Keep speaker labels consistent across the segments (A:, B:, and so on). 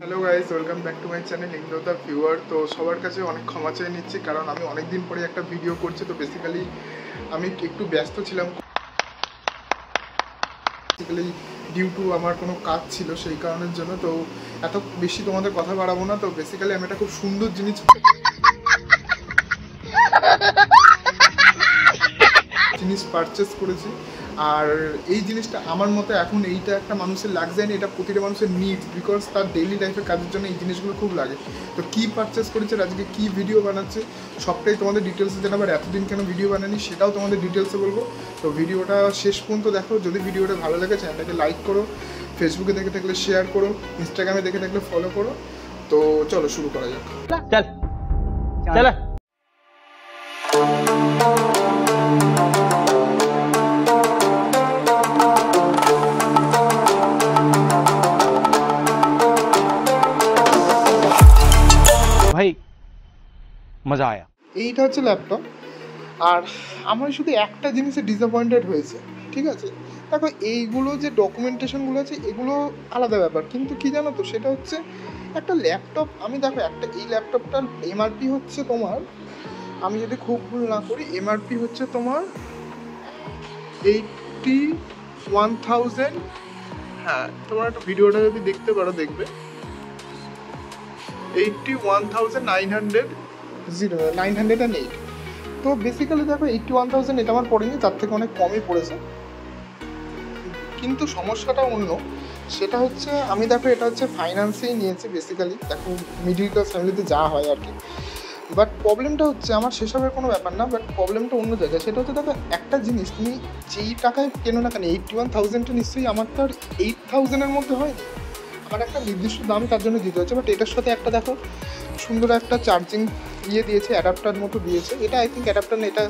A: Hello guys, welcome back to my channel Indra the viewer. তো সবার কাছে অনেক ক্ষমা চেয়ে নিচ্ছি, কারণ আমি অনেক দিন পরে একটা ভিডিও করছি। তো বেসিক্যালি আমি একটু ব্যস্ত ছিলাম, বেসিক্যালি ডিউ টু আমার কোনো কাজ ছিল, সেই কারণের জন্য। তো এত বেশি তোমাদের কথা বাড়াবো না। তো বেসিক্যালি আমি একটা খুব সুন্দর জিনিস পারচেস করেছি। আর এই জিনিসটা আমার মতে এখন এইটা একটা মানুষের লাগছে না, এটা প্রতিটা মানুষের নিড, বিকজ তার ডেইলি লাইফের কাজের জন্য এই জিনিসগুলো খুব লাগে। তো কী পারচেস করেছে, আজকে কী ভিডিও বানাচ্ছে, সবটাই তোমাদের ডিটেলসে জানাবো। আর এতদিন কেন ভিডিও বানানি সেটাও তোমাদের ডিটেলসে বলবো। তো ভিডিওটা শেষ পর্যন্ত দেখো। যদি ভিডিওটা ভালো লাগে চ্যানেলটাকে লাইক করো, ফেসবুকে দেখে থাকলে শেয়ার করো, ইনস্টাগ্রামে দেখে থাকলে ফলো করো। তো চলো শুরু করা যাক।
B: চল চল। ভাই মজা আয়া।
A: এইটা হচ্ছে ল্যাপটপ। আর আমার শুধু একটা জিনিসে ডিসঅ্যাপয়েন্টেড হয়েছে, ঠিক আছে? দেখো, এইগুলো যে ডকুমেন্টেশনগুলো আছে এগুলো আলাদা ব্যাপার, কিন্তু কি জানো তো, সেটা হচ্ছে একটা ল্যাপটপ। আমি দেখো, এই ল্যাপটপটার এমআরপি হচ্ছে তোমার, আমি যদি খুব ভুল না করি, এমআরপি হচ্ছে তোমার 81,000। হ্যাঁ, তোমার একটা ভিডিওটা যদি দেখতে পারো দেখবে 81,908। তো বেসিক্যালি দেখো, 81,000 এটা আমার পড়েনি, তার থেকে অনেক কমই পড়েছে। কিন্তু সমস্যাটা অন্য, সেটা হচ্ছে আমি দেখো এটা হচ্ছে ফাইন্যান্সেই নিয়েছি বেসিক্যালি। দেখো, মিডিল ক্লাস ফ্যামিলিতে যা হয় আর কি। বাট প্রবলেমটা হচ্ছে আমার সেসবের কোনো ব্যাপার না, বাট প্রবলেমটা অন্য জায়গায়। সেটা হচ্ছে দেখো, একটা জিনিস তুমি যেই টাকায় কেনো না কেন, 81,000টা নিশ্চয়ই আমার তো আর 8,000-এর মধ্যে হয়নি। আমার একটা নির্দিষ্ট দাম তার জন্য দিতে হচ্ছে। বাট এটার সাথে একটা দেখো সুন্দর একটা চার্জিং দিয়েছে, অ্যাডাপ্টার মতো দিয়েছে। এটা আই থিঙ্ক অ্যাডাপ্টার না, এটা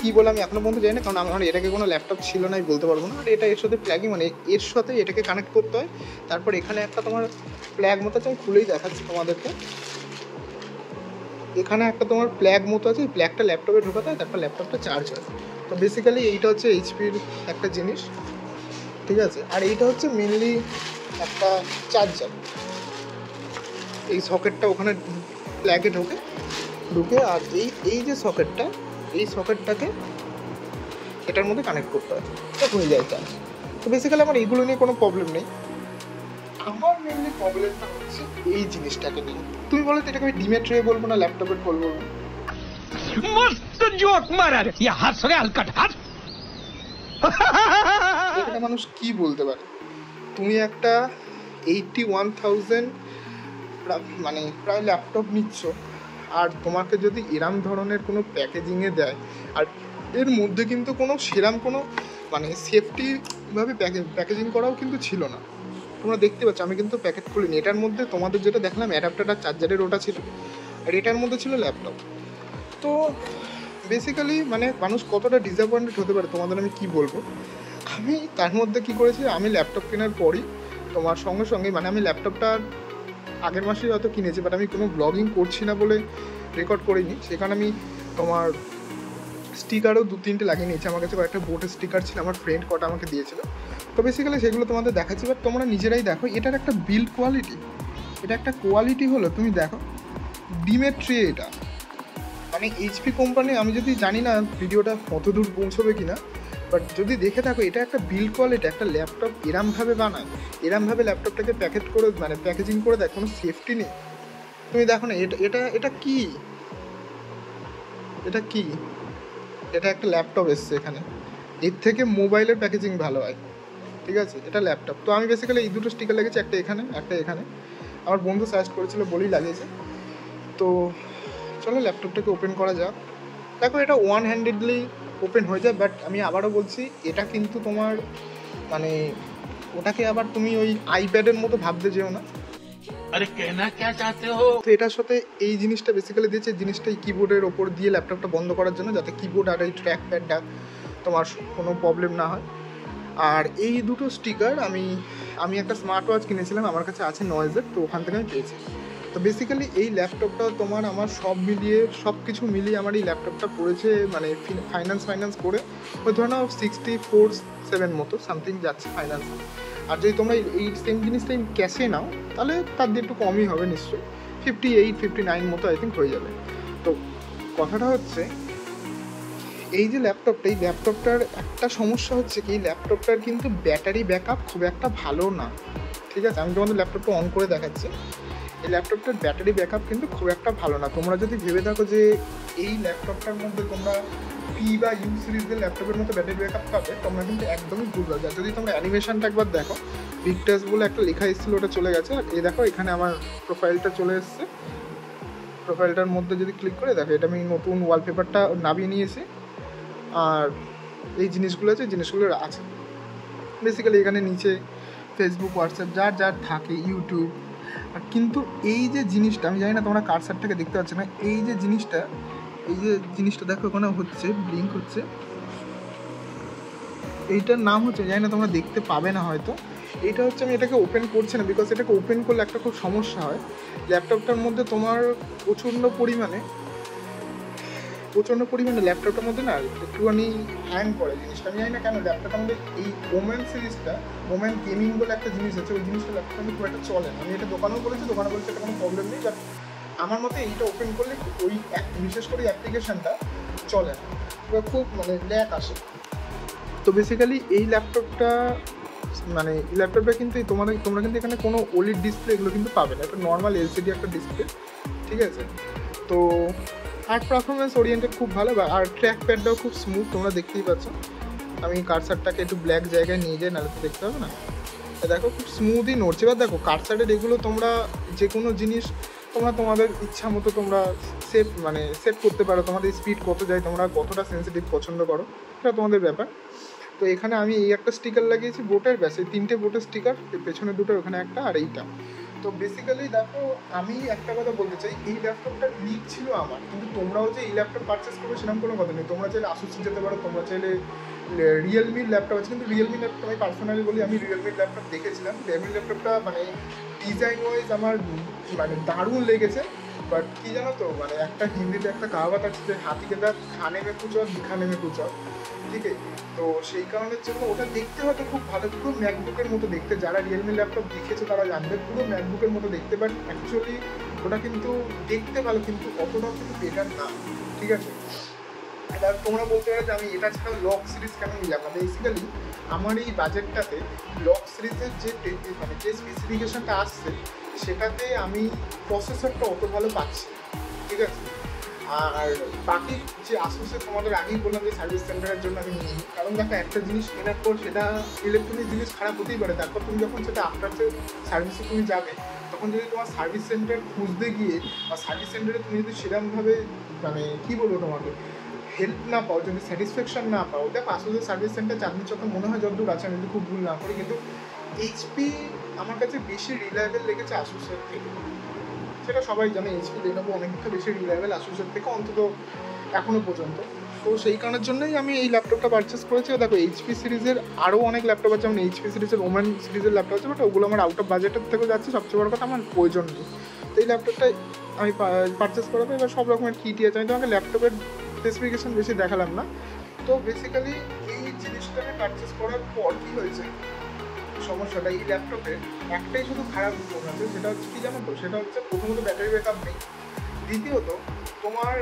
A: কী বলে আমি এখনও পর্যন্ত জানি না, কারণ আমার এটাকে কোনো ল্যাপটপ ছিল না, বলতে পারবো না। আর এটা এর সাথে প্ল্যাগই, মানে এর সাথে এটাকে কানেক্ট করতে হয়। তারপর এখানে একটা তোমার প্ল্যাগ মতো আছে, আমি খুলেই দেখাচ্ছি তোমাদেরকে। এখানে একটা তোমার প্ল্যাগ মতো আছে, এই প্ল্যাগটা ল্যাপটপে ঢোকাতে হয়, তারপর ল্যাপটপটা চার্জ হয়। তো বেসিক্যালি এইটা হচ্ছে এইচপির একটা জিনিস, ঠিক আছে? আর এইটা হচ্ছে মেনলি একটা চার্জার। এই সকেটটা ওখানে প্ল্যাগে ঢুকে আর এই যে সকেটটা, এই সকেটটাকে এটার মধ্যে কানেক্ট করতে হয়, তো হয়ে যায় চার্জ। তো বেসিক্যালি আমার এইগুলো নিয়ে কোনো প্রবলেম নেই। আমার মেনলি প্রবলেমটা হচ্ছে এই জিনিসটাকে নিয়ে। তুমি বলো তো, এটাকে আমি ডিমের ট্রে বলবো না ল্যাপটপের বলবো?
B: মস্ত জোক মারার, ইয়া হাস রে আলকাট হাস।
A: এটা মানুষ কি বলতে পারে? তুমি একটা 81,000 মানে প্রায় ল্যাপটপ নিচ্ছ, আর তোমাকে যদি এরম ধরনের কোনো প্যাকেজিংয়ে দেয়, আর এর মধ্যে কিন্তু কোনো সেরাম কোনো মানে সেফটিভাবে প্যাকেজিং করাও কিন্তু ছিল না। তোমরা দেখতে পাচ্ছ, আমি কিন্তু প্যাকেট খুলিনি। এটার মধ্যে তোমাদের যেটা দেখলাম অ্যাডাপ্টার চার্জারের ওটা ছিল, আর এটার মধ্যে ছিল ল্যাপটপ। তো বেসিক্যালি মানে মানুষ কতটা ডিসঅ্যাপয়েন্টেড হতে পারে তোমাদের আমি কি বলবো। আমি তার মধ্যে কি করেছি, আমি ল্যাপটপ কেনার পরই তোমার সঙ্গে সঙ্গে, মানে আমি ল্যাপটপটা আগের মাসেই হয়তো কিনেছি, বাট আমি কোনো ব্লগিং করছি না বলে রেকর্ড করিনি। সেখানে আমি তোমার স্টিকারও 2-3টে লাগিয়ে নিয়েছি। আমার কাছে কয়েকটা বোটের স্টিকার ছিল, আমার ফ্রেন্ড কটা আমাকে দিয়েছিল। তো বেসিক্যালি সেগুলো তোমাদের দেখাচ্ছি, বাট তোমরা নিজেরাই দেখো এটার একটা বিল্ড কোয়ালিটি। এটা একটা কোয়ালিটি হলো, তুমি দেখো ডিমের ট্রে। এটা মানে এইচপি কোম্পানি, আমি যদি জানি না ভিডিওটা কত দূর পৌঁছবে কি না, বাট যদি দেখে থাকো, এটা একটা বিল্ড কোয়ালিটি। একটা ল্যাপটপ এরমভাবে বানায়, এরমভাবে ল্যাপটপটাকে প্যাকেট করে মানে প্যাকেজিং করে দেয়, কোনো সেফটি নেই। তুমি দেখো না, এটা কি, এটা কি, এটা একটা ল্যাপটপ এসছে এখানে। এর থেকে মোবাইলের প্যাকেজিং ভালো হয়, ঠিক আছে? এটা ল্যাপটপ। তো আমি বেসিক্যালি এই দুটো স্টিকার লাগিয়েছি, একটা এখানে একটা এখানে। আমার বন্ধু সাজেস্ট করেছিল বলেই লাগিয়েছে। তো চলো ল্যাপটপটাকে ওপেন করা যাক। দেখো, এটা ওয়ান হ্যান্ডেডলি ওপেন হয়ে যায়, বাট আমি আবারও বলছি, এটা কিন্তু তোমার মানে ওটাকে আবার তুমি ওই আইপ্যাডের মতো ভাবতে যেও না।
B: আরে কেনা ক্যা চাহতে হো?
A: তো এটার সাথে এই জিনিসটা বেসিক্যালি দিয়েছে, জিনিসটা এই কিবোর্ডের ওপর দিয়ে ল্যাপটপটা বন্ধ করার জন্য, যাতে কিবোর্ড আর এই ট্র্যাক প্যাডটা তোমার কোনো প্রবলেম না হয়। আর এই দুটো স্টিকার আমি একটা স্মার্ট ওয়াচ কিনেছিলাম, আমার কাছে আছে নয়েজের, তো ওখান থেকে আমি পেয়েছি। তো বেসিক্যালি এই ল্যাপটপটা তোমার আমার সব কিছু মিলিয়ে আমার এই ল্যাপটপটা পড়েছে মানে ফাইন্যান্স করে ওই ধরো 64,7 মতো সামথিং যাচ্ছে ফাইন্যান্স। আর যদি তোমরা এই সেম জিনিসটাই ক্যাশে নাও তাহলে তার দিয়ে একটু কমই হবে নিশ্চয়ই, 58-59 মতো আই থিঙ্ক হয়ে যাবে। তো কথাটা হচ্ছে এই যে ল্যাপটপটা, এই ল্যাপটপটার একটা সমস্যা হচ্ছে কি, এই ল্যাপটপটার কিন্তু ব্যাটারি ব্যাকআপ খুব একটা ভালো না, ঠিক আছে? আমি তোমাদের ল্যাপটপটা অন করে দেখাচ্ছি। এই ল্যাপটপটার ব্যাটারি ব্যাকআপ কিন্তু খুব একটা ভালো না। তোমরা যদি ভেবে থাকো যে এই ল্যাপটপটার মধ্যে তোমরা পি বা ইউ সিরিজের ল্যাপটপের মতো ব্যাটারি ব্যাকআপ পাবে, তোমরা কিন্তু একদমই ভুল হবে। যদি তোমরা অ্যানিমেশনটা একবার দেখো, ভিক্টাস বলে একটা লেখা এসেছিলো, ওটা চলে গেছে। আর এই দেখো এখানে আমার প্রোফাইলটা চলে এসছে, প্রোফাইলটার মধ্যে যদি ক্লিক করে দেখো, এটা আমি নতুন ওয়ালপেপারটা নামিয়ে নিয়েছি। আর এই জিনিসগুলো আছে, জিনিসগুলো আছে বেসিক্যালি এখানে নিচে ফেসবুক, হোয়াটসঅ্যাপ যার যার থাকে, ইউটিউব। আর কিন্তু এই যে জিনিসটা, আমি জানি না তোমরা কার্সারটাকে দেখতে পাচ্ছ না, এই যে জিনিসটা দেখো ওখানে হচ্ছে, ব্লিঙ্ক হচ্ছে, এইটার নাম হচ্ছে, জানি না তোমরা দেখতে পাবে না হয়তো, এইটা হচ্ছে, আমি এটাকে ওপেন করছি না বিকজ এটাকে ওপেন করলে একটা খুব সমস্যা হয়। ল্যাপটপটার মধ্যে তোমার প্রচণ্ড পরিমাণে ল্যাপটপটার মধ্যে না একটুখানি হ্যাং করে জিনিসটা। আমি জানি না কেন ল্যাপটপটার মধ্যে এই ওম্যান সিরিজটা, ওম্যান গেমিং বলে একটা জিনিস আছে, ওই জিনিসটা ল্যাপটপের মধ্যে খুব একটা চলে না। আমি এটা দোকানেও বলেছি এটা কোনো প্রবলেম নেই, বাট আমার মতে এইটা ওপেন করলে ওই বিশেষ করে অ্যাপ্লিকেশানটা চলে না, এবার খুব মানে ল্যাক আসে। তো বেসিক্যালি এই ল্যাপটপটা কিন্তু তোমরা কিন্তু এখানে কোনো ওলিড ডিসপ্লে এগুলো কিন্তু পাবে না, একটা নর্মাল এলসিডি একটা ডিসপ্লে, ঠিক আছে? তো আর পারফরমেন্স ওরিয়েন্টেড খুব ভালো, আর ট্র্যাক প্যাডটাও খুব স্মুথ, তোমরা দেখতেই পাচ্ছ। আমি কার্সারটাকে একটু ব্ল্যাক জায়গায় নিয়ে যাই, নাহলে তো দেখতে হবে না। দেখো খুব স্মুথই নড়ছে। এবার দেখো কার্সারের এগুলো তোমরা যে কোনো জিনিস তোমাদের ইচ্ছা মতো তোমরা সেট করতে পারো, তোমাদের স্পিড কত যায়, তোমরা কতটা সেন্সিটিভ পছন্দ করো, এটা তোমাদের ব্যাপার। তো এখানে আমি এই একটা স্টিকার লাগিয়েছি বোটের, ব্যাস এই 3টে বোটের স্টিকার, পেছনে দুটো, ওখানে একটা, আর এইটা। তো বেসিক্যালি দেখো আমি একটা কথা বলতে চাই, এই ল্যাপটপটা লিক ছিল আমার, কিন্তু তোমরাও যে এই ল্যাপটপ পারচেস করবে সেরকম কোনো কথা নেই। তোমরা চাইলে আসুস যেতে পারো, তোমরা চাইলে রিয়েলমির ল্যাপটপ আছে, কিন্তু রিয়েলমির ল্যাপটপ আমি পার্সোনালি বলি, আমি রিয়েলমির ল্যাপটপ দেখেছিলাম, রিয়েলমির ল্যাপটপটা মানে ডিজাইন ওয়াইজ আমার মানে দারুণ লেগেছে। বাট কী জানো তো, মানে একটা হিন্দিতে একটা কাহাবাত আছে যে হাতিকে দা খানে মে কুচ আর দিখানে মে কুচ, ঠিক আছে? তো সেই কারণের জন্য ওটা দেখতে হয়তো খুব ভালো, পুরো ম্যাকবুকের মতো দেখতে, যারা রিয়েলমি ল্যাপটপ দেখেছে তারা জানবে, পুরো ম্যাকবুকের মতো দেখতে। বাট অ্যাকচুয়ালি ওটা কিন্তু দেখতে ভালো, কিন্তু অতটাও কিন্তু বেটার না, ঠিক আছে? এবার তোমরা বলতে পারো যে আমি এটা ছাড়া লক সিরিজ কেন নিলাম না। বেসিক্যালি আমার এই বাজেটটাতে লক সিরিজের যে স্পেসিফিকেশনটা আসছে সেটাতে আমি প্রসেসরটা অত ভালো পাচ্ছি, ঠিক আছে? আর বাকি যে আসুসে তোমাদের আগেই বললাম যে সার্ভিস সেন্টারের জন্য আমি নিই, কারণ দেখো একটা জিনিস কেনার পর সেটা ইলেকট্রনিক জিনিস খারাপ হতেই পারে, তারপর তুমি যখন সেটা আফটার সার্ভিসে তুমি যাবে, তখন যদি তোমার সার্ভিস সেন্টার খুঁজতে গিয়ে বা সার্ভিস সেন্টারে তুমি যদি সেরকমভাবে মানে কী বলবো তোমাকে হেল্প না পাও, যদি স্যাটিসফ্যাকশন না পাও, দেখো আসুসের সার্ভিস সেন্টার চাঁদনি চকে মনে হয় যতদূর আছে, আমি যদি খুব ভুল না করি, কিন্তু এইচপি আমার কাছে বেশি রিলায়েবল লেগেছে আসুসের থেকে, সেটা সবাই জানে। এইচপি লেনোভো অনেকটা বেশি রিলায়েবল আসুসের থেকে, অন্তত এখনও পর্যন্ত। তো সেই কারণের জন্যই আমি এই ল্যাপটপটা পারচেস করেছি। দেখো এইচপি সিরিজের আরও অনেক ল্যাপটপ আছে, যেমন এইচপি সিরিজের ওম্যান সিরিজের ল্যাপটপ আছে, বাট ওগুলো আমার আউট অফ বাজেটের থেকে যাচ্ছে, সবচেয়ে বড় কথা আমার প্রয়োজন নেই। তো এই ল্যাপটপটা আমি পারচেস করাবো। এবার সব রকমের কিটি আছে, আমি তোমাকে ল্যাপটপের স্পেসিফিকেশন বেশি দেখালাম না। তো বেসিক্যালি এই জিনিসটা আমি পারচেস করার পর কী হয়েছে সমস্যাটা, এই ল্যাপটপে একটাই শুধু খারাপ গুণ আছে, সেটা হচ্ছে কি জানো তো, সেটা হচ্ছে প্রথমত ব্যাটারি ব্যাকআপ নেই, দ্বিতীয়ত তোমার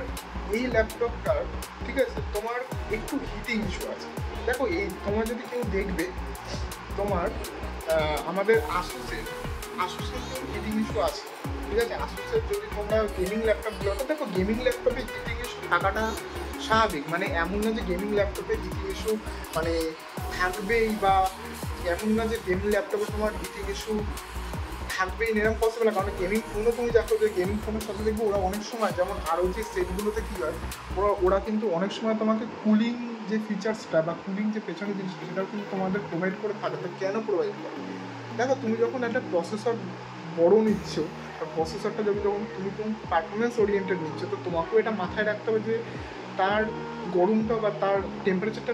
A: এই ল্যাপটপটার, ঠিক আছে, তোমার একটু হিটিং ইস্যু আছে। দেখো এই তোমার যদি কেউ দেখবে, তোমার আমাদের আসুসের হিটিং ইস্যু আছে, ঠিক আছে? আসুসের যদি তোমরা গেমিং ল্যাপটপগুলো, দেখো গেমিং ল্যাপটপে হিটিং ইস্যু থাকাটা স্বাভাবিক, মানে এমন না যে গেমিং ল্যাপটপে হিটিং ইস্যু মানে থাকবেই, বা এমন না যে গেমিং ল্যাপটপে তোমার হিটিং ইস্যু থাকবেই এরকম পসিবল না। কারণ গেমিং ফোনও তুমি দেখো যে গেমিং ফোনের সাথে দেখবো ওরা অনেক সময়, যেমন আরও যে সেটগুলোতে কী হয়, ওরা কিন্তু অনেক সময় তোমাকে কুলিং যে ফিচার্সটা বা কুলিং যে পেছনের জিনিসটা সেটাও কিন্তু তোমাদের প্রোভাইড করে থাকে। তো কেন প্রোভাইড করে? দেখো তুমি যখন একটা প্রসেসর বড় নিচ্ছ, প্রসেসরটা যখন তুমি পারফরমেন্স ওরিয়েন্টেড নিচ্ছ, তো তোমাকেও এটা মাথায় রাখতে হবে যে তার গরমটা বা তার টেম্পারেচারটা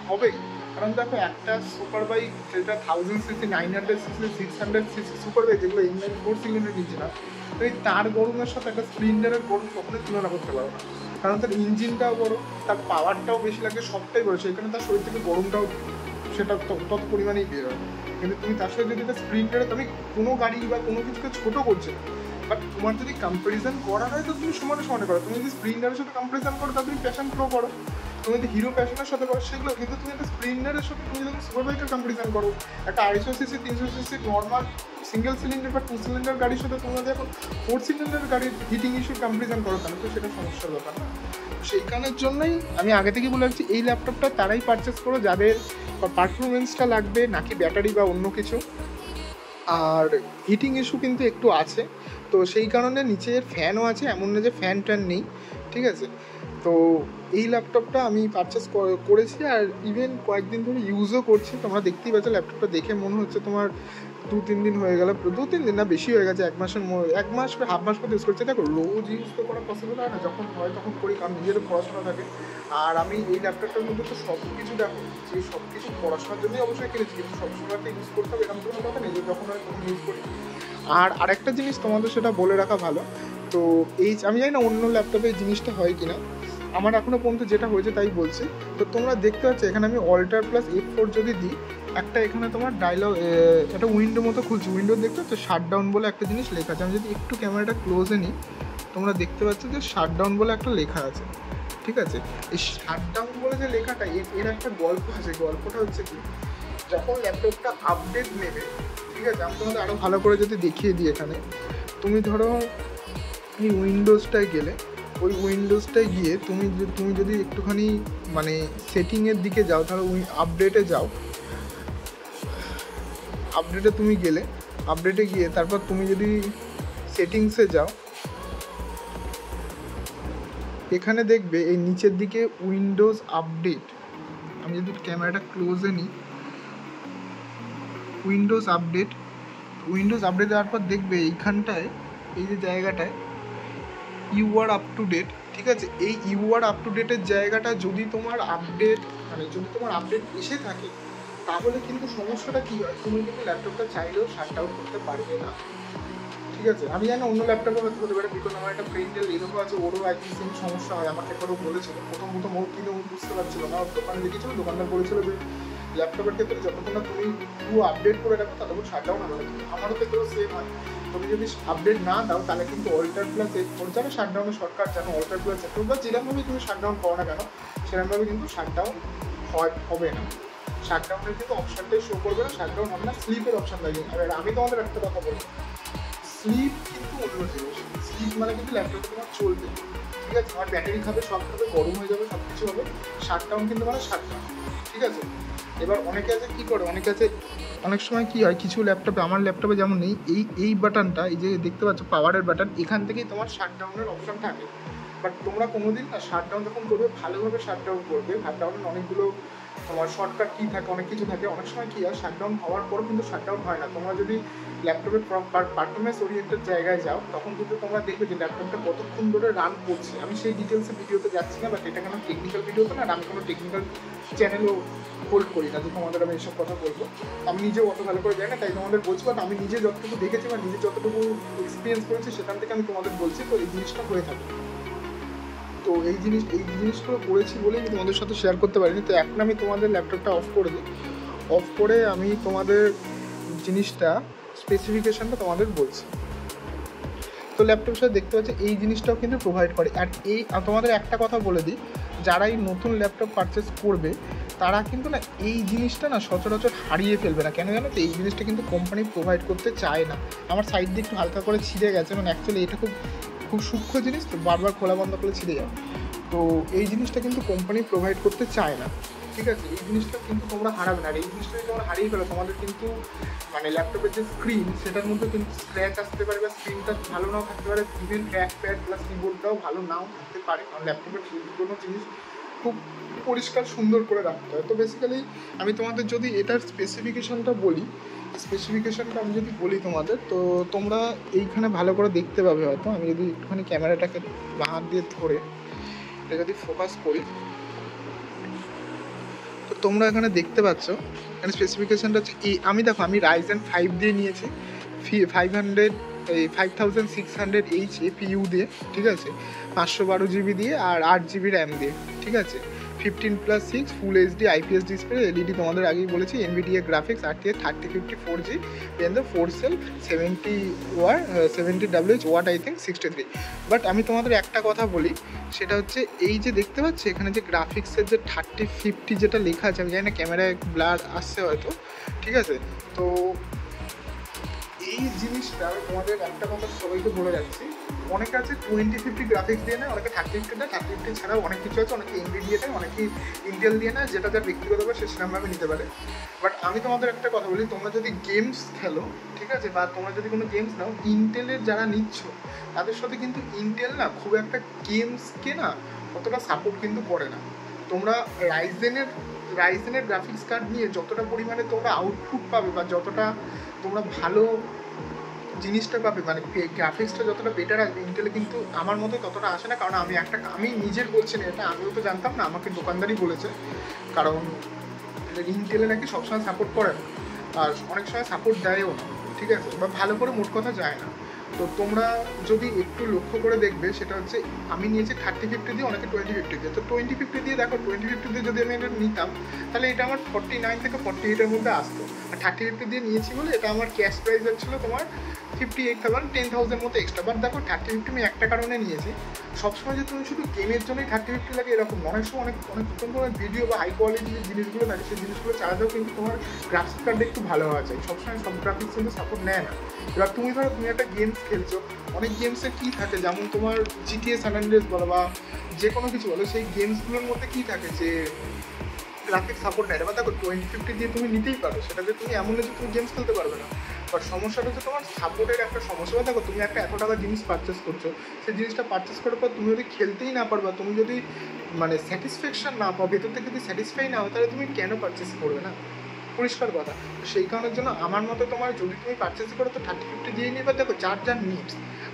A: হবেই। কারণ দেখো একটা সুপার বাইক যেটা 1000cc, 900cc, 600cc super bike, যেগুলো ইঞ্জিন 4 সিলিন্ডার নিচ্ছে না, তো এই তার গরমের সাথে একটা স্প্লেন্ডারের গরম কখনোই তুলনা করতে পারো না। কারণ তার ইঞ্জিনটাও বড়, তার পাওয়ারটাও বেশি লাগে, সবটাই বড়, সেইখানে তার শরীর থেকে গরমটাও সেটা তত পরিমাণেই বের হয়। কিন্তু তুমি তার সাথে যদি এটা স্প্রিন্টারে, তুমি কোনো গাড়ি বা কোনো কিছুকে ছোটো করছো না, বাট তোমার যদি কম্পারিজন করা হয় তো তুমি সমানে সমানে করো। তুমি যদি স্প্রিন্টারের সাথে কম্পারিজন করো তাহলে তুমি প্যাশন প্রো করো, তুমি যদি হিরো প্যাশনের সাথে করো সেগুলো, কিন্তু তুমি একটা স্প্রিন্টারের সাথে তুমি যদি সুপার বাইকের কম্পারিজন করো, একটা 250cc 300cc normal single cylinder বা 2 সিলিন্ডার গাড়ির সাথে তোমরা যদি এখন 4 সিলিন্ডার গাড়ির হিটিং ইস্যুর কম্পারিজন করো তাহলে তো সেটা সমস্যার ব্যাপার না। সেই কারণের জন্যই আমি আগে থেকে বলে রাখছি এই ল্যাপটপটা তারাই পারচেস করো যাদের পারফরমেন্সটা লাগবে, নাকি ব্যাটারি বা অন্য কিছু। আর হিটিং ইস্যু কিন্তু একটু আছে, তো সেই কারণে নিচের ফ্যানও আছে, এমন না যে ফ্যান ট্যান নেই, ঠিক আছে। তো এই ল্যাপটপটা আমি পারচেস করেছি আর ইভেন কয়েকদিন ধরে ইউজও করছি। তোমরা দেখতেই পাচ্ছ ল্যাপটপটা দেখে মনে হচ্ছে তোমার 2-3 দিন হয়ে গেল, 2-3 দিন না বেশি হয়ে গেছে, 1 মাস বা হাফ মাস মতো ইউজ করছি। দেখো রোজ ইউজ তো করা পসিবল হয় না, যখন হয় তখন করি, কারণ নিজেরও পড়াশোনা থাকে। আর আমি এই ল্যাপটপটার মধ্যে তো সব কিছু দেখো, যে সব কিছু পড়াশোনার জন্যই অবশ্যই কিনেছি, কিন্তু সবসময় একটা ইউজ করতে হবে এরকম কোনো কথা নেই, যে যখন হয় তখন ইউজ করি। আর আরেকটা জিনিস তোমাদের সেটা বলে রাখা ভালো, তো এই আমি জানি না অন্য ল্যাপটপে এই জিনিসটা হয় কিনা, আমার এখনও পর্যন্ত যেটা হয়েছে তাই বলছি। তো তোমরা দেখতে পাচ্ছ এখানে আমি অল্টার প্লাস F4 যদি দিই, একটা এখানে তোমার ডায়লগ, একটা উইন্ডো মতো খুলছে, উইন্ডো দেখতে পাচ্ছ শাটডাউন বলে একটা জিনিস লেখা আছে। আমি যদি একটু ক্যামেরাটা ক্লোজে নিই, তোমরা দেখতে পাচ্ছ যে শাটডাউন বলে একটা লেখা আছে, ঠিক আছে। এই শাটডাউন বলে যে লেখাটা, এর একটা গল্প আছে। গল্পটা হচ্ছে কি, যখন ল্যাপটপটা আপডেট নেবে, ঠিক আছে, আমি তোমাদের আরও ভালো করে যদি দেখিয়ে দিই, এখানে তুমি ধরো এই উইন্ডোজটায় গেলে, ওই উইন্ডোজটায় গিয়ে তুমি যদি একটুখানি মানে সেটিংয়ের দিকে যাও, তাহলে আপডেটে যাও, আপডেটে তুমি গেলে, আপডেটে গিয়ে তারপর তুমি যদি সেটিংসে যাও, এখানে দেখবে এই নিচের দিকে উইন্ডোজ আপডেট। আমি যদি ক্যামেরাটা ক্লোজে নিই, উইন্ডোজ আপডেট দেওয়ার পর দেখবে এইখানটায়, এই যে জায়গাটায় you are up to date, ঠিক আছে। এই ইউ আর আপ টু ডেটের জায়গাটা যদি তোমার আপডেট, মানে যদি তোমার আপডেট এসে থাকে, তাহলে কিন্তু সমস্যাটা কী হয়, তুমি কিন্তু ল্যাপটপটা চাইলেও শাটডাউন করতে পারবে না, ঠিক আছে। আমি জানি অন্য ল্যাপটপে হয়তো হতে পারে, বিকজ আমার একটা ফ্রেন্ডের এরকম আছে, ওরও আই থিঙ্ক সেম সমস্যা হয়, আমাকে একবারও বলেছিল। প্রথম ওর কিনে ও বুঝতে পারছিল না, ওর দোকানে লিখেছিল, দোকানদার বলেছিল যে ল্যাপটপের ক্ষেত্রে যতক্ষণ না তুমি পুরো আপডেট করে রাখো ততক্ষণ শাটডাউন হবে না। আমারও ক্ষেত্রেও সেম হয়, তুমি যদি আপডেট না দাও তাহলে কিন্তু অল্টার প্লাস F4 যাবে শাটডাউনের শর্টকাট জানো, অল্টার প্লাস F4 বা যেরকমভাবে তুমি শাটডাউন করো না কেন, সেরকমভাবে কিন্তু শাটডাউন হবে না। শাটডাউনের কিন্তু অপশানটাই শো করবে না, শাটডাউন হবে না, স্লিপের অপশান লাগে। আর আমি তোমাদের একটা কথা বলবো, স্লিপ কিন্তু অন্য জিনিস। স্লিপ মানে কিন্তু ল্যাপটপে তোমার চলবে, ঠিক আছে, আমার ব্যাটারি খাবে, সব খাবে, গরম হয়ে যাবে, সব কিছু হবে। শাটডাউন কিন্তু মানে শাটডাউন, ঠিক আছে। এবার অনেকে আছে কী করে, অনেকে আছে অনেক সময় কী হয়, কিছু ল্যাপটপে, আমার ল্যাপটপে যেমন নেই, এই বাটনটা, এই যে দেখতে পাচ্ছ পাওয়ারের বাটন, এখান থেকেই তোমার শাটডাউনের অপশান থাকে। বাট তোমরা কোনোদিন না শাটডাউন যখন করবে, ভালোভাবে শাটডাউন করবে। শাটডাউনের অনেকগুলো তোমার শর্টকাট কী থাকে, অনেক কিছু থাকে। অনেক সময় কী হয়, শাটডাউন হওয়ার পরও কিন্তু শাটডাউন হয় না। তোমরা যদি ল্যাপটপের পারফরমেন্স ওরিয়েন্টেড জায়গায় যাও, তখন কিন্তু তোমরা দেখবে যে ল্যাপটপটা কতক্ষণ ধরে রান করছে। আমি সেই ডিটেলসে ভিডিওতে যাচ্ছি না, বাট এটা কেন টেকনিক্যাল ভিডিও তো না, আমি কোনো টেকনিক্যাল চ্যানেলও হোল্ড করি না যে তোমাদের আমি এইসব কথা বলবো। আমি নিজেও অত ভালো করে জানি না, তাই তোমাদের বলছি। বাট আমি নিজে যতটুকু দেখেছি বা নিজে যতটুকু এক্সপিরিয়েন্স করেছি, সেখান থেকে আমি তোমাদের বলছি। তো এই জিনিসটা হয়ে থাকে, তো এই জিনিসগুলো করেছি বলেই আমি তোমাদের সাথে শেয়ার করতে পারিনি। তো এখন আমি তোমাদের ল্যাপটপটা অফ করে দিই, অফ করে আমি তোমাদের জিনিসটা, স্পেসিফিকেশানটা তোমাদের বলছি। তো ল্যাপটপের সাথে দেখতে পাচ্ছি এই জিনিসটাও কিন্তু প্রোভাইড করে। আর তোমাদের একটা কথা বলে দিই, যারা এই নতুন ল্যাপটপ পারচেস করবে তারা কিন্তু না এই জিনিসটা না সচরাচর হারিয়ে ফেলবে না। কেন জানো তো, এই জিনিসটা কিন্তু কোম্পানি প্রোভাইড করতে চায় না। আমার সাইড দিয়ে একটু হালকা করে ছিঁড়ে গেছে, মানে অ্যাকচুয়ালি এটা খুব সূক্ষ্ম জিনিস, তো বারবার খোলা বন্ধ করলে ছিঁড়ে যায়। তো এই জিনিসটা কিন্তু কোম্পানি প্রোভাইড করতে চায় না, ঠিক আছে। এই জিনিসটা কিন্তু তোমরা হারাবে না। আর এই জিনিসটা যদি তোমরা হারিয়ে ফেলো, তোমাদের কিন্তু মানে ল্যাপটপের যে স্ক্রিন, সেটার মধ্যে কিন্তু স্ক্র্যাচ আসতে পারে, বা স্ক্রিনটা ভালো নাও থাকতে পারে, ইভেন ট্র্যাক প্যাড প্লাস কিবোর্ডটাও ভালো নাও থাকতে পারে, কারণ ল্যাপটপের কোনো জিনিস খুব পরিষ্কার সুন্দর করে রাখতে হয়। তো বেসিক্যালি আমি তোমাদের যদি এটার স্পেসিফিকেশানটা বলি, স্পেসিফিকেশানটা আমি যদি বলি তোমাদের, তো তোমরা এইখানে ভালো করে দেখতে পাবে হয়তো। আমি যদি একটুখানি ক্যামেরাটাকে বাঁ হাত দিয়ে ধরে এটা যদি ফোকাস করি, তো তোমরা এখানে দেখতে পাচ্ছ এখানে স্পেসিফিকেশানটা হচ্ছে আমি দেখো, আমি Ryzen 5 দিয়ে নিয়েছি, 5600H APU দিয়ে, ঠিক আছে, 512 GB দিয়ে আর 8 GB RAM দিয়ে, ঠিক আছে, 15+6 full HD IPS display, LED তোমাদের আগেই বলেছি, Nvidia graphics, RTX 3050 4G, then the 4 cell 70 WH watt I think 63। But আমি তোমাদের একটা কথা বলি, সেটা হচ্ছে এই যে দেখতে পাচ্ছি এখানে যে গ্রাফিক্সের যে 3050 যেটা লেখা আছে, আমি জানি না ক্যামেরায় ব্লার আসছে হয়তো, ঠিক আছে। তো এই জিনিসটা তোমাদের একটা কথা সবাইকে বলে যাচ্ছি, অনেকে আছে 2050 গ্রাফিক্স দিয়ে নেয়, অনেকে 3050 দেয়, 3050 ছাড়াও অনেক কিছু আছে, অনেকে এনভিডিএ দেয়, অনেকে ইন্টেল দিয়ে নেয়, যেটা যার ব্যক্তিগতভাবে সে সেরকমভাবে নিতে পারে। বাট আমি তোমাদের একটা কথা বলি, তোমরা যদি গেমস খেলো, ঠিক আছে, বা তোমরা যদি কোনো গেমস নাও, ইন্টেলের যারা নিচ্ছ তাদের সাথে কিন্তু ইন্টেল না খুব একটা গেমসকে না অতটা সাপোর্ট কিন্তু করে না। তোমরা রাইজেনের গ্রাফিক্স কার্ড নিয়ে যতটা পরিমাণে তোমরা আউটপুট পাবে বা যতটা তোমরা ভালো জিনিসটা পাবে, মানে গ্রাফিক্সটা যতটা বেটার আসবে, ইন্টেলে কিন্তু আমার মতে ততটা আসে না। কারণ আমি নিজের বলছি না এটা, আমিও তো জানতাম না, আমাকে দোকানদারই বলেছে। কারণ ইন্টেলে নাকি সবসময় সাপোর্ট করে না, আর অনেক সময় সাপোর্ট দেয়ও না, ঠিক আছে, বা ভালো করে মোট কথা যায় না। তো তোমরা যদি একটু লক্ষ্য করে দেখবে, সেটা হচ্ছে আমি নিয়েছি 3050 দিয়ে, অনেকে 2050 দিয়ে। তো 2050 দিয়ে দেখো, 2050 দিয়ে যদি আমি এটা নিতাম তাহলে এটা আমার 49 থেকে 48-এর মধ্যে আসতো। আর 3050 দিয়ে নিয়েছি বলে এটা আমার ক্যাশ প্রাইস ছিল তোমার 58,000, 10,000 মতো এক্সট্রা। বাট দেখো 3050 আমি একটা কারণে নিয়েছি, সবসময় যে তুমি শুধু গেমের জন্যই 3050 লাগে এরকম, অনেক সময় অনেক তোমার ভিডিও বা হাই কোয়ালিটি যে জিনিসগুলো থাকে সেই জিনিসগুলো চালাতেও কিন্তু তোমার গ্রাফিক্স কার্ডটা একটু ভালো হওয়া চাই। সবসময় সব গ্রাফিক্স কিন্তু সাপোর্ট নেয় না। এবার তুমি ধরো তুমি একটা গেমস খেলছো, অনেক গেমসে কী থাকে, যেমন তোমার GTA San Andreas বলো বা যে কোনো কিছু বলো, সেই গেমসগুলোর মধ্যে কী থাকে যে গ্রাফিক্স সাপোর্ট নেয়। এবার দেখো 2050 দিয়ে তুমি নিতেই পারো, সেটাতে তুমি এমন যে তুমি গেমস খেলতে পারবে না। বাট সমস্যাটা হচ্ছে তোমার সাপোর্টের একটা সমস্যা। দেখো তুমি একটা এত টাকা জিনিস পারচেস করছো, সেই জিনিসটা পারচেস করার পর তুমি যদি খেলতেই না পারবা, তুমি যদি মানে স্যাটিসফ্যাকশন না পাও, ভেতর থেকে যদি স্যাটিসফাই না হয়, তাহলে তুমি কেন পারচেস করবে না? পরিষ্কার কথা। তো সেই কারণের জন্য আমার মতে তোমার যদি তুমি পারচেস করো তো 3050 দিয়ে নিয়ে। এবার দেখো যার যার নিডস,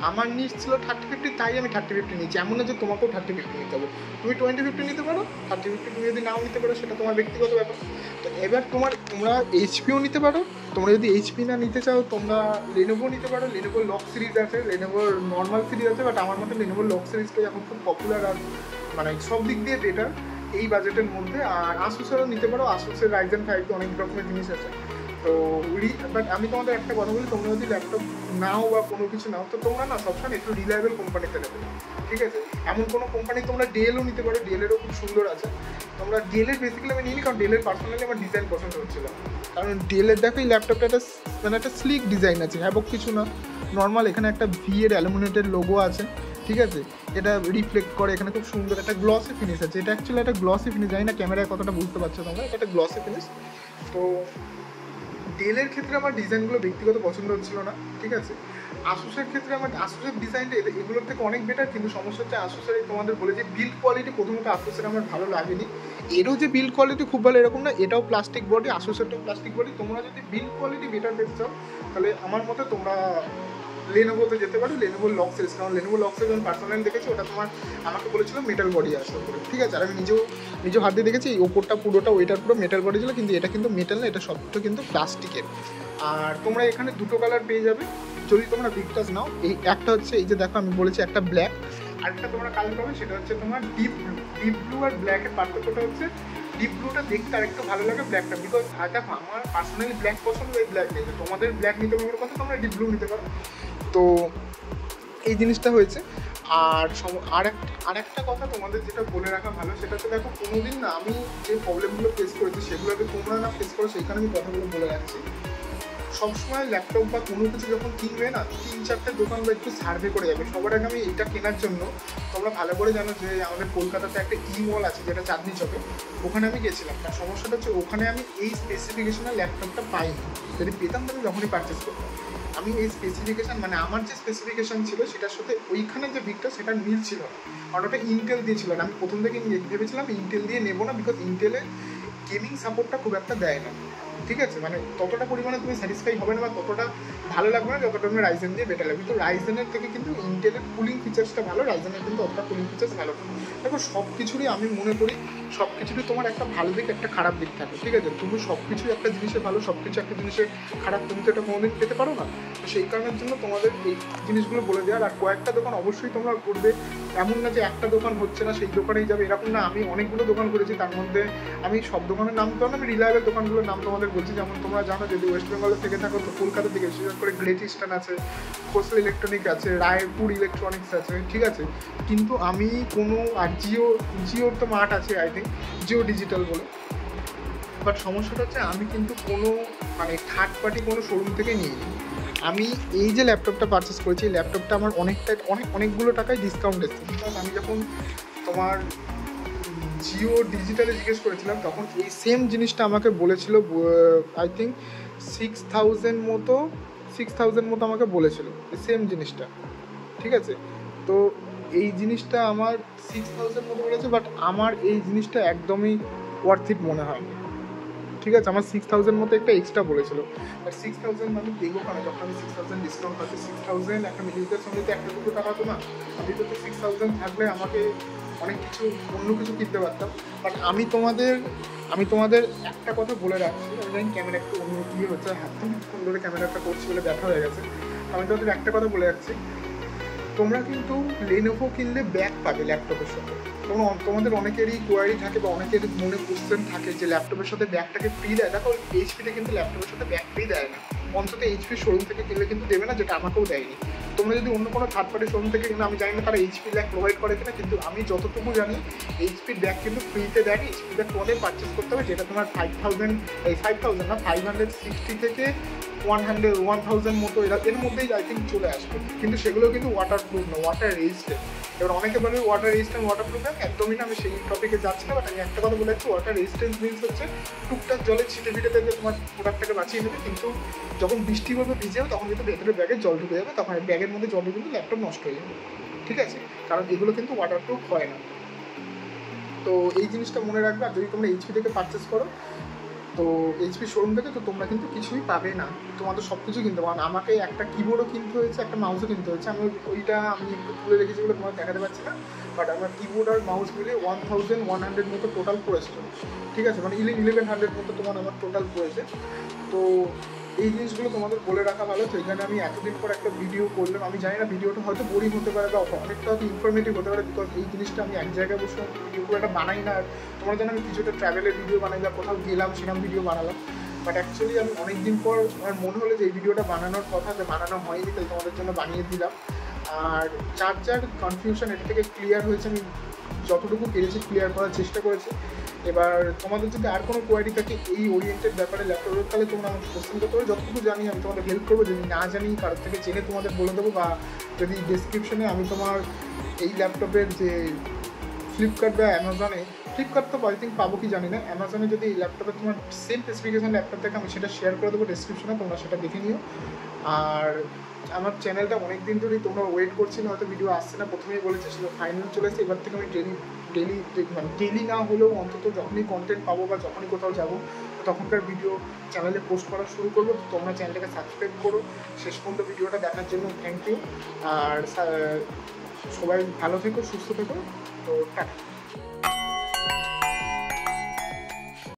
A: আমার নিডস ছিল 3050, তাই আমি 3050 নিয়েছি। এমন না যে তোমাকেও 3050 নিতে হবে, তুমি 2050 নিতে পারো, 3050 তুমি যদি নাও নিতে পারো সেটা তোমার ব্যক্তিগত ব্যাপার। তো এবার তোমরা এইচপিও নিতে পারো, তোমরা যদি এইচপি না নিতে চাও তোমরা লেনোভো নিতে পারো। লেনোভোর লক সিরিজ আছে, লেনোভোর নর্মাল সিরিজ আছে, বাট আমার মতে লেনোভোর লক সিরিজটাই এখন খুব পপুলার আর মানে সব দিক দিয়ে বেটার এই বাজেটের মধ্যে। আর আসুসেরও নিতে পারো, আসুসের রাইজেন 5 অনেক রকমের জিনিস আছে। তো বাট আমি তোমাদের একটা কথা বলি, তোমরা যদি ল্যাপটপ নাও বা কোনো কিছু নাও, তো তোমরা না সবসময় একটু রিলায়েবল কোম্পানিতে নেবে, ঠিক আছে। এমন কোনো কোম্পানি তোমরা ডেলও নিতে পারো, ডেলেরও খুব সুন্দর আছে। তোমরা ডেলের বেসিক্যালি আমি নিই, কারণ ডেলের পার্সোনালি আমার ডিজাইন পছন্দ হচ্ছিল। কারণ ডেলের দেখো এই ল্যাপটপটা একটা স্লিক ডিজাইন আছে, হ্যাবক কিছু না, নর্মাল। এখানে একটা ভি এর অ্যালুমিনেটেড লোগো আছে, ঠিক আছে, এটা রিফ্লেক্ট করে, এখানে খুব সুন্দর একটা গ্লসি ফিনিশ আছে। এটা অ্যাকচুয়ালি একটা গ্লসি ফিনিশ, জানি না ক্যামেরায় কতটা বুঝতে পারছো তোমরা, এটা একটা গ্লসি ফিনিশ। তো ডেলের ক্ষেত্রে আমার ডিজাইনগুলো ব্যক্তিগত পছন্দ হচ্ছিল না, ঠিক আছে। আসুসের ক্ষেত্রে আমার আসুসের ডিজাইনটা এগুলোর থেকে অনেক বেটার, কিন্তু সমস্যা হচ্ছে আসুসের তোমাদের বলে যে বিল্ড কোয়ালিটি, প্রথমত আসুসের আমার ভালো লাগেনি। এরও যে বিল্ড কোয়ালিটি খুব ভালো এরকম না, এটাও প্লাস্টিক বডি, আসুসেরটাও প্লাস্টিক বডি। তোমরা যদি বিল্ড কোয়ালিটি বেটার পেতে চাও তাহলে আমার মতে তোমরা লেনোভোতে যেতে পারো, লেনোভোর লক সিরিজ। কারণ লেনোভোর লক সিরিজ আমি পার্সোনালি দেখেছি, ওটা আমাকে বলেছিল মেটাল বডি আসবে করে, ঠিক আছে। আর আমি নিজেও হাত দিয়ে দেখেছি, এই ওপরটা পুরোটা ওইটার পুরো মেটাল বডি ছিল, কিন্তু এটা কিন্তু মেটাল না, এটা সবটা কিন্তু প্লাস্টিকের। আর তোমরা এখানে দুটো কালার পেয়ে যাবে যদি তোমরা ভিক্টাস নাও। এই একটা হচ্ছে এই যে দেখো আমি বলেছি একটা ব্ল্যাক, আরেকটা তোমরা কালার পাবে সেটা হচ্ছে তোমার ডিপ ব্লু। ডিপ ব্লু আর ব্ল্যাকের পার্থক্যটা হচ্ছে ডিপ ব্লুটা দেখতে আর একটু ভালো লাগে ব্ল্যাকটা, বিকজ দেখো আমার পার্সোনালি ব্ল্যাক পছন্দ, এই ব্ল্যাক নিতে। তোমাদের ব্ল্যাক নিতে পারো কথা, তোমরা ডিপ ব্লু নিতে পারো। তো এই জিনিসটা হয়েছে। আর একটা কথা তোমাদের যেটা বলে রাখা ভালো, সেটা হচ্ছে দেখো কোনোদিন না আমি যে প্রবলেমগুলো ফেস করেছি সেগুলোকে তোমরা না ফেস করো, সেইখানে আমি কথাগুলো বলে রাখছি। সবসময় ল্যাপটপ বা কোনো কিছু যখন কিনবে না, 3-4টে দোকান বা একটু সার্ভে করে যাবে। সবার আগে আমি এটা কেনার জন্য, তোমরা ভালো করে জানো যে আমাদের কলকাতাতে একটা মল আছে যেটা চাঁদনি চকে, ওখানে আমি গেছিলাম। তার সমস্যাটা হচ্ছে ওখানে আমি এই স্পেসিফিকেশনের ল্যাপটপটা পাইনি, যদি পেতাম তাহলে যখনই পারচেস করতাম। আমি এই স্পেসিফিকেশান মানে আমার যে স্পেসিফিকেশান ছিল সেটার সাথে ওইখানে যে বিটটা সেটা মিল ছিল না, কারণ ওটা ইন্টেল দিয়েছিল না। আমি প্রথম থেকে ভেবেছিলাম ইন্টেল দিয়ে নেবো না, বিকজ ইন্টেলে গেমিং সাপোর্টটা খুব একটা দেয় না, ঠিক আছে। মানে ততটা পরিমাণে তুমি স্যাটিসফাই হবে না বা ততটা ভালো লাগবে না যতটা তুমি রাইজেন দিয়ে বেটার লাগবে। কিন্তু রাইজেনের থেকে কিন্তু ইন্টেলের কুলিং ফিচার্সটা ভালো, রাইজেনের কিন্তু অতটা কুলিং ফিচার্স ভালো না। দেখো সব কিছুরই আমি মনে করি সব কিছুরই তোমার একটা ভালো দিক একটা খারাপ দিক থাকে, ঠিক আছে? তুমি সব কিছু একটা জিনিসে ভালো, সব কিছু একটা জিনিসে খারাপ, তুমি তো এটা কোনোদিন পেতে পারো না। তো সেই কারণের জন্য তোমাদের এই জিনিসগুলো বলে দেওয়ার। আর কয়েকটা দোকান অবশ্যই তোমরা করবে, এমন না যে একটা দোকান হচ্ছে না সেই দোকানেই যাবে, এরকম না। আমি অনেকগুলো দোকান করেছি, তার মধ্যে আমি সব দোকানের নাম তো না, আমি রিলায়েবল দোকানগুলোর নাম তোমাদের বলছি। যেমন তোমরা জানো যদি ওয়েস্ট বেঙ্গলে থেকে থাকো তো কলকাতা থেকে বিশেষ করে গ্রেট ইস্টার্ন আছে, খোসলা ইলেকট্রনিক আছে, রায়পুর ইলেকট্রনিক্স আছে, ঠিক আছে? কিন্তু আমি কোনো আর জিওর তো মার্ট আছে আই থিঙ্ক, জিও ডিজিটাল বলে। বাট সমস্যাটা হচ্ছে আমি কিন্তু কোনো মানে থার্ড পার্টি কোনো শোরুম থেকে নিইনি। আমি এই যে ল্যাপটপটা পারচেস করেছি, এই ল্যাপটপটা আমার অনেকগুলো টাকায় ডিসকাউন্ট এসেছে। বিকজ আমি যখন তোমার জিও ডিজিটালে জিজ্ঞেস করেছিলাম তখন এই সেম জিনিসটা আমাকে বলেছিল, আই থিঙ্ক 6,000 মতো আমাকে বলেছিল এই সেম জিনিসটা, ঠিক আছে? তো এই জিনিসটা আমার 6,000 মতো বলেছে, বাট আমার এই জিনিসটা একদমই ওয়ার্থ ইট মনে হয়নি, ঠিক আছে? আমার 6,000 মতো একটা এক্সট্রা বলেছিল, আর 6,000 আমি দেখবো কেন যখন আমি 6,000 ডিসকাউন্ট পাচ্ছি? 6,000 একটা মিডিল ক্লাস সঙ্গে তো 1-2 টাকা তো না, আমি তো 6,000 থাকলে আমাকে অনেক কিছু অন্য কিছু কিনতে পারতাম। বাট আমি তোমাদের একটা কথা বলে রাখছি, আমি জানি ক্যামেরা একটু অন্য ইয়ে হচ্ছে, হাত ধরে ক্যামেরাটা করছি বলে ব্যথা হয়ে গেছে। আমি তোমাদের একটা কথা বলে রাখছি, তোমরা কিন্তু লেনোভো কিনলে ব্যাগ পাবে ল্যাপটপের সাথে। তোমাদের অনেকেরই কোয়ারি থাকে বা অনেকের মনে কোশ্চেন থাকে যে ল্যাপটপের সাথে ব্যাগটাকে ফ্রি দেয়। দেখো এইচপিতে কিন্তু ল্যাপটপের সাথে ব্যাগ ফ্রি দেয় না, অন্তত এইচপি শোরুম থেকে কিনলে কিন্তু দেবে না, যেটা আমাকেও দেয়নি। তোমরা যদি অন্য কোনো থার্ড পার্টি শোরুম থেকে কিনো, আমি জানি না তারা এইচপি ব্যাগ প্রোভাইড করে কিনা, কিন্তু আমি যতটুকু জানি এইচপির ব্যাগ কিন্তু ফ্রিতে দেয়নি। এইচপি ব্যাগ তোমাদের পারচেস করতে হবে, যেটা তোমার 5,000 না 560 থেকে 1,000 মতো এর মধ্যেই আই থিঙ্ক চলে আসবে। কিন্তু সেগুলো কিন্তু ওয়াটার প্রুফ না, ওয়াটার রেজিস্টেড। এবার অনেকে বলবে ওয়াটার রেজিস্ট্যান্ট ওয়াটার প্রুফ, একদমই না। আমি সেই টপিকে যাচ্ছি না, বাট আমি একটা কথা বলে যাচ্ছি, ওয়াটার রেজিস্ট্যান্স মিনস হচ্ছে টুকটাক জলের ছিটে থেকে তোমার প্রোডাক্টটাকে বাঁচিয়ে নেবে, কিন্তু যখন বৃষ্টি পড়বে ভিজে যাবে তখন কিন্তু ভেতরে ব্যাগে জল ঢুকে যাবে, তখন ব্যাগের মধ্যে জল ঢুকে কিন্তু ল্যাপটপ নষ্ট হয়ে যাবে, ঠিক আছে? কারণ এগুলো কিন্তু ওয়াটার প্রুফ হয় না। তো এই জিনিসটা মনে রাখবে। আর যদি তোমরা এইচপি থেকে পারচেস করো, তো এইচপি শোরুম থেকে, তো তোমরা কিন্তু কিছুই পাবে না, তোমাদের সব কিছু কিনতে পারো। আমাকে একটা কিবোর্ডও কিনতে হয়েছে, একটা মাউসও কিনতে হয়েছে। আমি ওইটা আমি একটু তুলে রেখেছি বলে তোমার দেখাতে পারছি না, বাট আমার কিবোর্ড আর মাউস মিলে 1,100 মতো টোটাল পড়েছিল, ঠিক আছে? মানে 1,100 মতো তোমার আমার টোটাল পড়েছে। তো এই জিনিসগুলো তোমাদের বলে রাখা ভালো। তো এখানে আমি এতদিন পর একটা ভিডিও করলাম, আমি জানি না ভিডিওটা হয়তো বোরিং হতে পারে বা অনেকটা হয়তো ইনফরমেটিভ হতে পারে, বিকজ এই জিনিসটা আমি এক জায়গায় বসে ভিডিও করে একটা বানাই না। আর তোমরা জানো আমি কিছুটা ট্রাভেলের ভিডিও বানাই বা কোথাও গেলাম সেরকম ভিডিও বানালাম, বাট অ্যাকচুয়ালি আমি অনেকদিন পর আমার মনে হলো যে এই ভিডিওটা বানানোর কথা, যে বানানো হয়নি, তাই তোমাদের জন্য বানিয়ে দিলাম। আর যার কনফিউশন এটা থেকে ক্লিয়ার হয়েছে, আমি যতটুকু পেরেছি ক্লিয়ার করার চেষ্টা করেছি। এবার তোমাদের যদি আর কোনো কোয়ারি থাকে এই ওরিয়েন্টেড ব্যাপারে ল্যাপটপের, তাহলে তোমরা আমাকে কোশ্চেন করতে পারো। যতটুকু জানি আমি তোমাদের হেল্প করবো, যদি না জানি কারোর থেকে জেনে তোমাদের বলে দেবো, বা যদি ডেসক্রিপশনে আমি তোমার এই ল্যাপটপের যে ফ্লিপকার্ট বা অ্যামাজনে, ফ্লিপকার্ট তো আই থিঙ্ক পাবো কি জানি না, অ্যামাজনে যদি এই ল্যাপটপে তোমার সেম স্পেসিফিকেশন ল্যাপটপ থাকে আমি সেটা শেয়ার করে দেবো ডেসক্রিপশনে, তোমরা সেটা দেখে নিও। আর আমার চ্যানেলটা অনেক দিন ধরেই তোমরা ওয়েট করছিলে, হয়তো ভিডিও আসছে না, প্রথমেই বলেছি সেটা ফাইনাল চলে এসেছে। এবার থেকে আমি ডেলি না হলেও অন্তত যখনই কন্টেন্ট পাবো বা যখনই কোথাও যাবো তখনকার ভিডিও চ্যানেলে পোস্ট করা শুরু করবো। তো তোমরা চ্যানেলটাকে সাবস্ক্রাইব করো। শেষ পর্যন্ত ভিডিওটা দেখার জন্য থ্যাংক ইউ। আর সবাই ভালো থেকো, সুস্থ থেকো। তো টাটা।